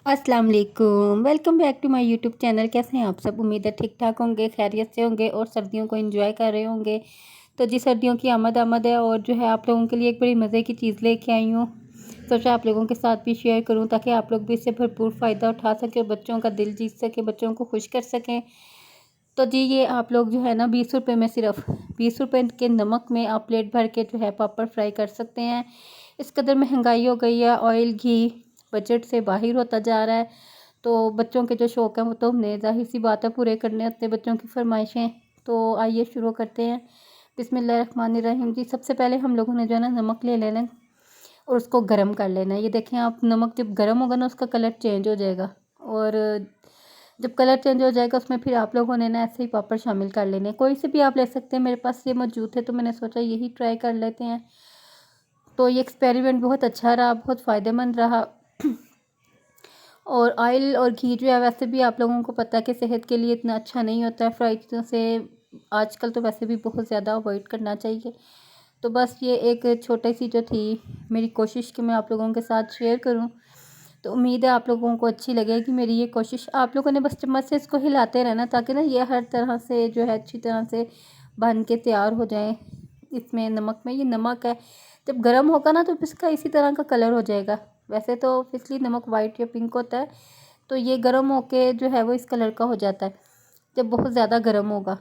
अस्सलाम वालेकुम, welcome back to my YouTube channel. कैसे हैं आप सब? उम्मीद है ठीक ठाक होंगे, खैरियत से होंगे और सर्दियों को एंजॉय कर रहे होंगे। तो जी सर्दियों की आमद है और जो है आप लोगों के लिए एक बड़ी मज़े की चीज़ लेके आई हूँ। सोचा आप लोगों के साथ भी शेयर करूँ ताकि आप लोग भी इससे भरपूर फ़ायदा उठा सकें, बच्चों का दिल जीत सकें, बच्चों को खुश कर सकें। तो जी ये आप लोग जो है ना 20 रुपये में, सिर्फ 20 रुपये के नमक में आप प्लेट भर के जो है पापड़ फ्राई कर सकते हैं। इस कदर महंगाई हो गई है, ऑयल घी बजट से बाहर होता जा रहा है। तो बच्चों के जो शौक़ हैं वो तो हमने ज़ाहिर सी बात है पूरे करने होते हैं, बच्चों की फरमाइशें। तो आइए शुरू करते हैं। बिस्मिल्लाहिर्रहमानिर्रहीम। जी सबसे पहले हम लोगों ने जो है ना नमक ले लेना है और उसको गर्म कर लेना है। ये देखें आप, नमक जब गर्म होगा ना उसका कलर चेंज हो जाएगा, और जब कलर चेंज हो जाएगा उसमें फिर आप लोगों ने ना ऐसे ही पापड़ शामिल कर लेने। कोई से भी आप ले सकते हैं, मेरे पास ये मौजूद है तो मैंने सोचा यही ट्राई कर लेते हैं। तो ये एक्सपेरिमेंट बहुत अच्छा रहा, बहुत फ़ायदेमंद रहा। और ऑयल और घी जो है वैसे भी आप लोगों को पता है कि सेहत के लिए इतना अच्छा नहीं होता है। फ्राई चीज़ों से आजकल तो वैसे भी बहुत ज़्यादा अवॉइड करना चाहिए। तो बस ये एक छोटी सी जो थी मेरी कोशिश कि मैं आप लोगों के साथ शेयर करूं। तो उम्मीद है आप लोगों को अच्छी लगेगी मेरी ये कोशिश। आप लोगों ने बस चम्मच से इसको हिलाते रहना ताकि ना ये हर तरह से जो है अच्छी तरह से बन के तैयार हो जाए। इसमें नमक में, ये नमक है, जब गर्म होगा ना तो इसका इसी तरह का कलर हो जाएगा। वैसे तो फिसली नमक वाइट या पिंक होता है, तो ये गर्म होके जो है वो इस कलर का हो जाता है। जब बहुत ज़्यादा गर्म होगा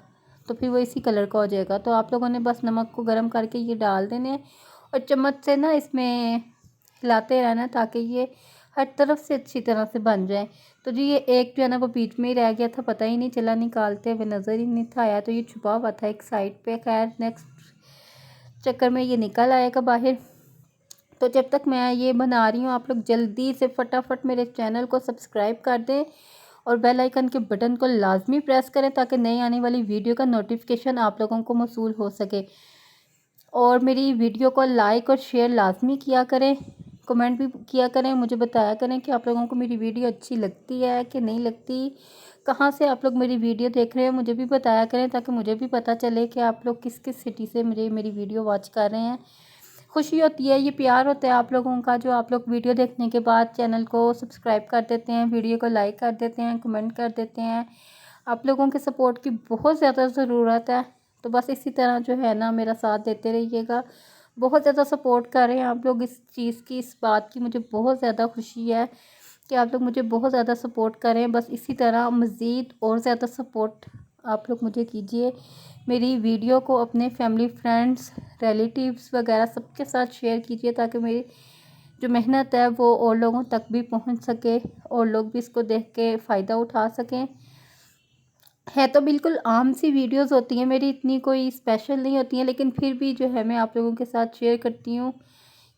तो फिर वो इसी कलर का हो जाएगा। तो आप लोगों ने बस नमक को गर्म करके ये डाल देने हैं और चम्मच से ना इसमें हिलाते रहना ताकि ये हर तरफ से अच्छी तरह से बन जाए। तो जी ये एक जो है ना वो बीच में ही रह गया था, पता ही नहीं चला, निकालते हुए नज़र ही नहीं था आया। तो ये छुपा हुआ था एक साइड पे। खैर नेक्स्ट चक्कर में ये निकल आएगा बाहर। तो जब तक मैं ये बना रही हूँ आप लोग जल्दी से फटाफट मेरे चैनल को सब्सक्राइब कर दें और बेल आइकन के बटन को लाजमी प्रेस करें ताकि नई आने वाली वीडियो का नोटिफिकेशन आप लोगों को मौसूल हो सके। और मेरी वीडियो को लाइक और शेयर लाजमी किया करें, कमेंट भी किया करें, मुझे बताया करें कि आप लोगों को मेरी वीडियो अच्छी लगती है कि नहीं लगती। कहाँ से आप लोग मेरी वीडियो देख रहे हैं मुझे भी बताया करें ताकि मुझे भी पता चले कि आप लोग किस किस सिटी से मुझे मेरी वीडियो वॉच कर रहे हैं। खुशी होती है, ये प्यार होता है आप लोगों का जो आप लोग वीडियो देखने के बाद चैनल को सब्सक्राइब कर देते हैं, वीडियो को लाइक कर देते हैं, कमेंट कर देते हैं। आप लोगों के सपोर्ट की बहुत ज़्यादा ज़रूरत है। तो बस इसी तरह जो है ना मेरा साथ देते रहिएगा। बहुत ज़्यादा सपोर्ट कर रहे हैं आप लोग इस चीज़ की, इस बात की मुझे बहुत ज़्यादा खुशी है कि आप लोग मुझे बहुत ज़्यादा सपोर्ट कर रहे हैं। बस इसी तरह मज़ीद और ज़्यादा सपोर्ट आप लोग मुझे कीजिए। मेरी वीडियो को अपने फैमिली, फ्रेंड्स, रिलेटिव्स वगैरह सबके साथ शेयर कीजिए ताकि मेरी जो मेहनत है वो और लोगों तक भी पहुंच सके और लोग भी इसको देख के फ़ायदा उठा सकें। है तो बिल्कुल आम सी वीडियोस होती हैं मेरी, इतनी कोई स्पेशल नहीं होती हैं, लेकिन फिर भी जो है मैं आप लोगों के साथ शेयर करती हूँ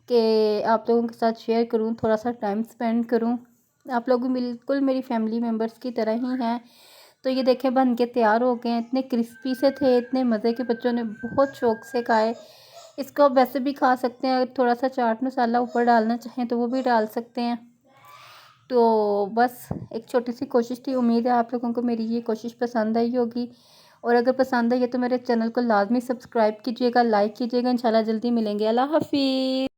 कि आप लोगों के साथ शेयर करूँ, थोड़ा सा टाइम स्पेंड करूँ। आप लोग भी बिल्कुल मेरी फैमिली मेम्बर्स की तरह ही हैं। तो ये देखें बन के तैयार हो गए हैं, इतने क्रिस्पी से थे, इतने मज़े के, बच्चों ने बहुत शौक़ से खाए। इसको आप वैसे भी खा सकते हैं, अगर थोड़ा सा चाट मसाला ऊपर डालना चाहें तो वो भी डाल सकते हैं। तो बस एक छोटी सी कोशिश थी, उम्मीद है आप लोगों को मेरी ये कोशिश पसंद आई होगी। और अगर पसंद आई है तो मेरे चैनल को लाजमी सब्सक्राइब कीजिएगा, लाइक कीजिएगा। इंशाल्लाह जल्दी मिलेंगे। अल्लाह हाफिज़।